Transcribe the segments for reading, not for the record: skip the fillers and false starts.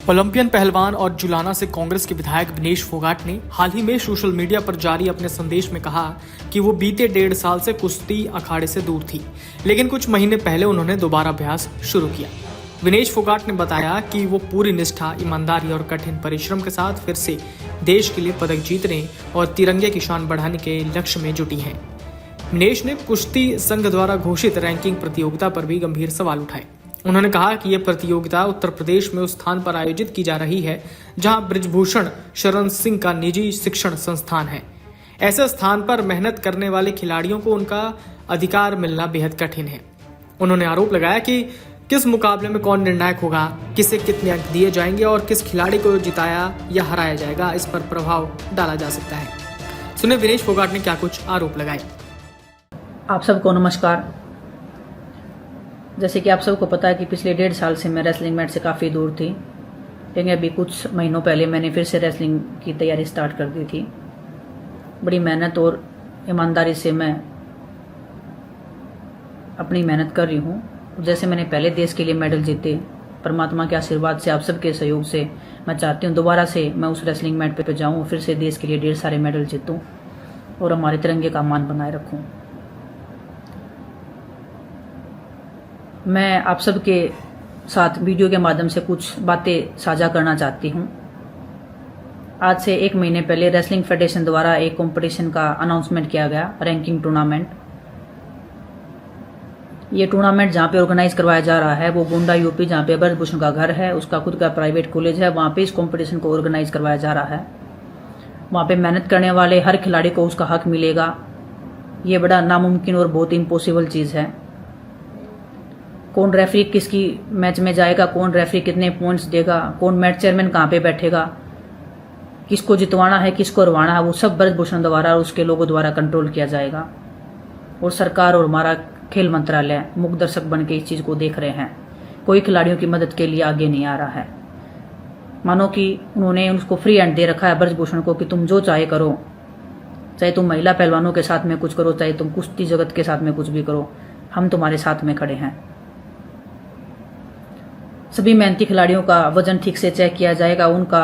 Olympian पहलवान और जुलाना से कांग्रेस के विधायक विनेश फोगाट ने हाल ही में सोशल मीडिया पर जारी अपने संदेश में कहा कि वो बीते 1.5 साल से कुश्ती अखाड़े से दूर थी, लेकिन कुछ महीने पहले उन्होंने दोबारा अभ्यास शुरू किया। विनेश फोगाट ने बताया कि वो पूरी निष्ठा, ईमानदारी और कठिन परिश्रम के साथ फिर से देश के लिए पदक जीतने और तिरंगे की शान बढ़ाने के लक्ष्य में जुटी हैं। विनेश ने कुश्ती संघ द्वारा घोषित रैंकिंग प्रतियोगिता पर भी गंभीर सवाल उठाए। उन्होंने कहा कि यह प्रतियोगिता उत्तर प्रदेश में उस स्थान पर आयोजित की जा रही है जहां बृजभूषण शरण सिंह का निजी शिक्षण संस्थान है। ऐसे स्थान पर मेहनत करने वाले खिलाड़ियों को उनका अधिकार मिलना बेहद कठिन है। उन्होंने आरोप लगाया कि किस मुकाबले में कौन निर्णायक होगा, किसे कितने अंक दिए जाएंगे और किस खिलाड़ी को जिताया या हराया जाएगा, इस पर प्रभाव डाला जा सकता है। सुने विनेश फोगाट ने क्या कुछ आरोप लगाए। आप सबको नमस्कार। जैसे कि आप सबको पता है कि पिछले 1.5 साल से मैं रेसलिंग मैट से काफ़ी दूर थी, लेकिन अभी कुछ महीनों पहले मैंने फिर से रेसलिंग की तैयारी स्टार्ट कर दी थी। बड़ी मेहनत और ईमानदारी से मैं अपनी मेहनत कर रही हूँ। जैसे मैंने पहले देश के लिए मेडल जीते, परमात्मा के आशीर्वाद से, आप सबके सहयोग से मैं चाहती हूँ दोबारा से मैं उस रेसलिंग मैट पे जाऊँ, फिर से देश के लिए 1.5 सारे मेडल जीतूँ और हमारे तिरंगे का मान बनाए रखूँ। मैं आप सबके साथ वीडियो के माध्यम से कुछ बातें साझा करना चाहती हूँ। आज से 1 महीने पहले रेसलिंग फेडरेशन द्वारा एक कंपटीशन का अनाउंसमेंट किया गया, रैंकिंग टूर्नामेंट। ये टूर्नामेंट जहाँ पे ऑर्गेनाइज करवाया जा रहा है वो गोंडा यूपी, जहाँ पे बृजभूषण का घर है, उसका खुद का प्राइवेट कॉलेज है, वहाँ पे इस कंपटीशन को ऑर्गेनाइज करवाया जा रहा है। वहाँ पे मेहनत करने वाले हर खिलाड़ी को उसका हक मिलेगा। ये बड़ा नामुमकिन और बहुत इम्पॉसिबल चीज़ है। कौन रेफरी किसकी मैच में जाएगा, कौन रेफरी कितने पॉइंट्स देगा, कौन मैच चेयरमैन कहाँ पे बैठेगा, किसको जितवाना है, किसको हरवाना है, वो सब बृजभूषण द्वारा और उसके लोगों द्वारा कंट्रोल किया जाएगा। और सरकार और हमारा खेल मंत्रालय मुख्य दर्शक बन के इस चीज़ को देख रहे हैं। कोई खिलाड़ियों की मदद के लिए आगे नहीं आ रहा है। मानो कि उन्होंने उसको फ्री हैंड दे रखा है बृजभूषण को कि तुम जो चाहे करो, चाहे तुम महिला पहलवानों के साथ में कुछ करो, चाहे तुम कुश्ती जगत के साथ में कुछ भी करो, हम तुम्हारे साथ में खड़े हैं। सभी मेहनती खिलाड़ियों का वजन ठीक से चेक किया जाएगा। उनका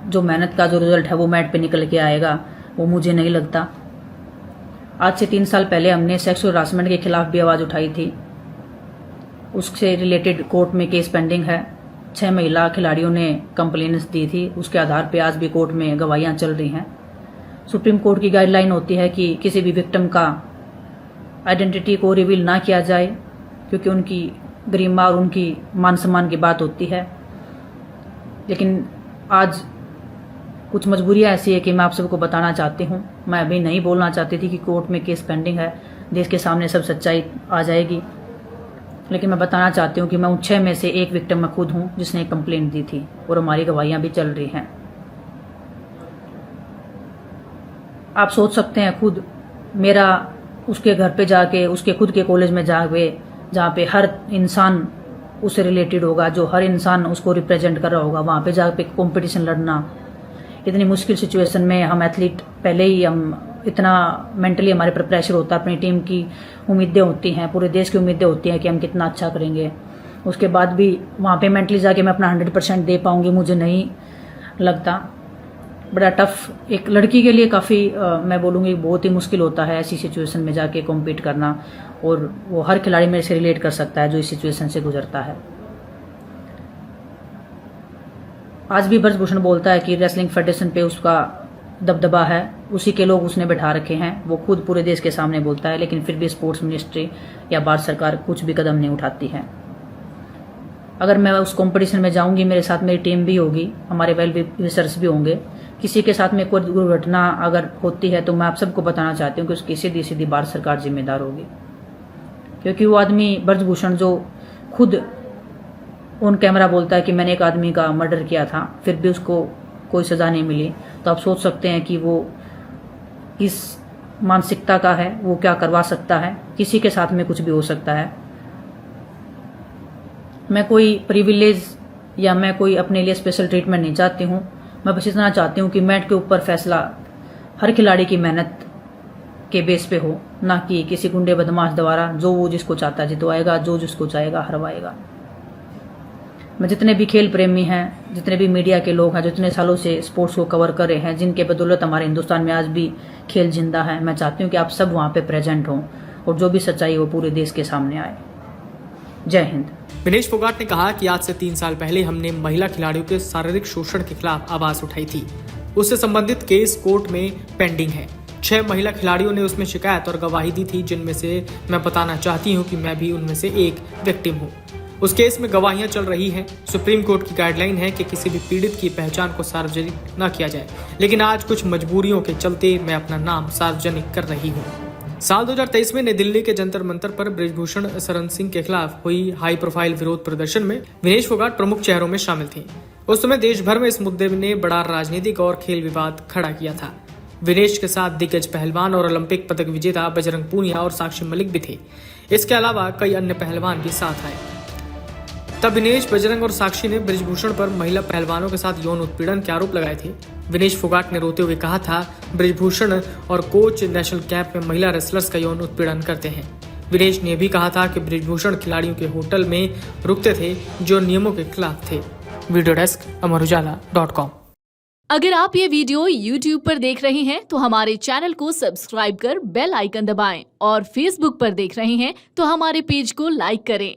जो मेहनत का जो रिजल्ट है वो मैट पे निकल के आएगा, वो मुझे नहीं लगता। आज से 3 साल पहले हमने सेक्सुअल हरासमेंट के खिलाफ भी आवाज़ उठाई थी। उससे रिलेटेड कोर्ट में केस पेंडिंग है। 6 महिला खिलाड़ियों ने कंप्लेंट्स दी थी, उसके आधार पर आज भी कोर्ट में गवाहियाँ चल रही हैं। सुप्रीम कोर्ट की गाइडलाइन होती है कि किसी भी विक्टिम का आइडेंटिटी को रिवील ना किया जाए, क्योंकि उनकी गरिमा और उनकी मान सम्मान की बात होती है। लेकिन आज कुछ मजबूरियां ऐसी है कि मैं आप सबको बताना चाहती हूँ। मैं अभी नहीं बोलना चाहती थी कि कोर्ट में केस पेंडिंग है, देश के सामने सब सच्चाई आ जाएगी, लेकिन मैं बताना चाहती हूँ कि मैं उन 6 में से एक विक्टिम मैं खुद हूँ जिसने कंप्लेंट दी थी और हमारी गवाहियाँ भी चल रही हैं। आप सोच सकते हैं खुद, मेरा उसके घर पे जाके, उसके खुद के कॉलेज में जाके, जहाँ पे हर इंसान उससे रिलेटेड होगा, जो हर इंसान उसको रिप्रेजेंट कर रहा होगा, वहाँ पे जाके कंपटीशन लड़ना, इतनी मुश्किल सिचुएशन में हम एथलीट पहले ही हम इतना मेंटली हमारे पर प्रेशर होता है, अपनी टीम की उम्मीदें होती हैं, पूरे देश की उम्मीदें होती हैं कि हम कितना अच्छा करेंगे। उसके बाद भी वहाँ पे मेंटली जाके मैं अपना 100% दे पाऊँगी, मुझे नहीं लगता। बड़ा टफ एक लड़की के लिए काफ़ी मैं बोलूँगी बहुत ही मुश्किल होता है ऐसी सिचुएशन में जाके कॉम्पीट करना, और वो हर खिलाड़ी मेरे से रिलेट कर सकता है जो इस सिचुएशन से गुजरता है। आज भी बृजभूषण बोलता है कि रेसलिंग फेडरेशन पे उसका दबदबा है, उसी के लोग उसने बैठा रखे हैं, वो खुद पूरे देश के सामने बोलता है, लेकिन फिर भी स्पोर्ट्स मिनिस्ट्री या भारत सरकार कुछ भी कदम नहीं उठाती है। अगर मैं उस कंपटीशन में जाऊंगी, मेरे साथ मेरी टीम भी होगी, हमारे वेल विशर्स भी होंगे, किसी के साथ में कोई दुर्घटना अगर होती है तो मैं आप सबको बताना चाहती हूँ कि उसकी सीधी सीधी भारत सरकार जिम्मेदार होगी। क्योंकि वो आदमी बृजभूषण जो खुद ऑन कैमरा बोलता है कि मैंने एक आदमी का मर्डर किया था, फिर भी उसको कोई सज़ा नहीं मिली, तो आप सोच सकते हैं कि वो किस मानसिकता का है, वो क्या करवा सकता है। किसी के साथ में कुछ भी हो सकता है। मैं कोई प्रिविलेज या मैं कोई अपने लिए स्पेशल ट्रीटमेंट नहीं चाहती हूँ। मैं बस इतना चाहती हूँ कि मैट के ऊपर फैसला हर खिलाड़ी की मेहनत के बेस पे हो, ना कि किसी गुंडे बदमाश द्वारा जो वो जिसको चाहता है जितवाएगा, जो जिसको चाहेगा हरवाएगा। मैं जितने भी खेल प्रेमी हैं, जितने भी मीडिया के लोग हैं, जो इतने सालों से स्पोर्ट्स को कवर कर रहे हैं, जिनके बदौलत हमारे हिंदुस्तान में आज भी खेल जिंदा है, मैं चाहती हूँ कि आप सब वहाँ पे प्रेजेंट हों और जो भी सच्चाई है वो पूरे देश के सामने आए। जय हिंद। विनेश फोगाट ने कहा कि आज से 3 साल पहले हमने महिला खिलाड़ियों के शारीरिक शोषण के खिलाफ आवाज उठाई थी। उससे संबंधित केस कोर्ट में पेंडिंग है। 6 महिला खिलाड़ियों ने उसमें शिकायत और गवाही दी थी, जिनमें से मैं बताना चाहती हूँ कि मैं भी उनमें से एक विक्टिम हूँ। उस केस में गवाहियां चल रही हैं। सुप्रीम कोर्ट की गाइडलाइन है कि किसी भी पीड़ित की पहचान को सार्वजनिक न किया जाए, लेकिन आज कुछ मजबूरियों के चलते मैं अपना नाम सार्वजनिक कर रही हूँ। साल 2023 में नई दिल्ली के जंतर मंतर पर बृजभूषण शरण सिंह के खिलाफ हुई हाई प्रोफाइल विरोध प्रदर्शन में विनेश फोगाट प्रमुख चेहरों में शामिल थे। उस समय देश भर में इस मुद्दे ने बड़ा राजनीतिक और खेल विवाद खड़ा किया था। विनेश के साथ दिग्गज पहलवान और ओलंपिक पदक विजेता बजरंग पूनिया और साक्षी मलिक भी थे। इसके अलावा कई अन्य पहलवान भी साथ आए। तब विनेश, बजरंग और साक्षी ने बृजभूषण पर महिला पहलवानों के साथ यौन उत्पीड़न के आरोप लगाए थे। विनेश फोगाट ने रोते हुए कहा था, बृजभूषण और कोच नेशनल कैंप में महिला रेसलर्स का यौन उत्पीड़न करते हैं। विनेश ने भी कहा था कि बृजभूषण खिलाड़ियों के होटल में रुकते थे जो नियमों के खिलाफ थे। Video desk amarujala.com। अगर आप ये वीडियो YouTube पर देख रहे हैं तो हमारे चैनल को सब्सक्राइब कर बेल आइकन दबाएं और Facebook पर देख रहे हैं तो हमारे पेज को लाइक करें।